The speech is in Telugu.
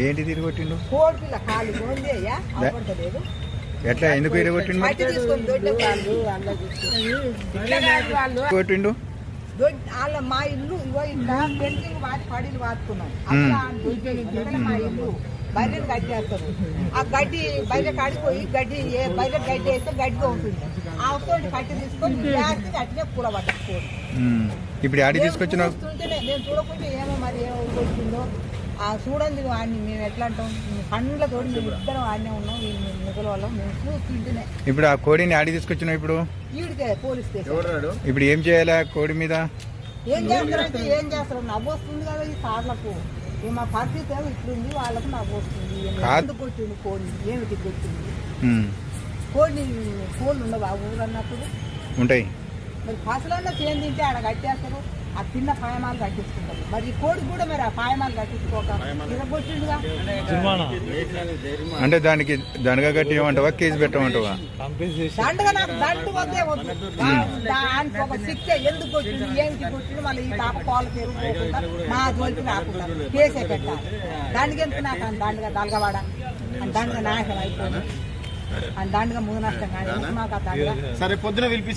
ఏంటి తిరిగి కొట్టిండు? కోడి పిల్ల కాలు గోంది అయ్యా అవపడతలేదు. ఎట్లా ఎందుకు తిరిగి కొట్టిండు? కొట్టిండు వాళ్ళ మా ఇల్లు ఇగో ఇట్లా పెయింటింగ్ వాటి పడిలు వాడుకున్నాం. మా ఇల్లు బయట కట్టేస్తారు. ఆ గడ్డి బయట కాడిపోయి గడ్డి బయట గడ్డి వేస్తే గడ్డిగా ఉంటుంది. ఆ అవసరం కట్టి తీసుకొని అట్లే పూల పట్టుకోండి. ఇప్పుడు ఆడి తీసుకొచ్చిన నేను చూడకుంటే ఏమో మరి ఏమో వచ్చిందో ఆ చూడండి వాడిని. మేము ఎట్లా అంటాం, పండ్లతో మేము ఇద్దరం ఆడనే ఉన్నాం. మిగల వాళ్ళం మేము చూస్తుంటేనే. ఇప్పుడు ఆ కోడిని ఆడి తీసుకొచ్చినావు. ఇప్పుడు ఈడికే పోలీస్ స్టేషన్. ఇప్పుడు ఏం చేయాలి కోడి మీద? ఏం చేస్తారంటే ఏం చేస్తారు, నవ్వు వస్తుంది కదా ఈ సార్లకు. మా పరిస్థితి ఇట్లుంది, వాళ్ళకు నవ్వు వస్తుంది. ఎందుకు కొట్టింది కోడిని, ఏమిటి కొట్టింది కోడిని? కోళ్ళు ఉండవు ఆ ఊరు అన్నప్పుడు ఉంటాయి. మరి ఫసలన్నా చేయం తింటే ఆడ కట్టేస్తారు. ఆ చిన్న పాయమాలు కట్టించుకుంటారు. మరి ఈ కోడి కూడా మరి ఆ పాయమాలు కట్టించుకోక ఇరగొట్టిండుగా. అంటే దానికి దండగా కట్టి ఏమంటావా, కేసు పెట్టమంటావా? దండగా నాకు దండు వద్దే వద్దు. దానికి ఒక శిక్ష, ఎందుకు కొట్టిండు, ఏమిటి కొట్టిండు, మళ్ళీ ఈ తాప పాలు పెరుగుకోకుండా మా జోలికి రాకుండా కేసే పెట్టాలి. దానికి ఎంత నాకు దండగా దలగవాడ అని దండగా నాశనం అయిపోయింది. అని దండగా ముందు నష్టం కానీ మాకు ఆ దండగా సరే పొద్దున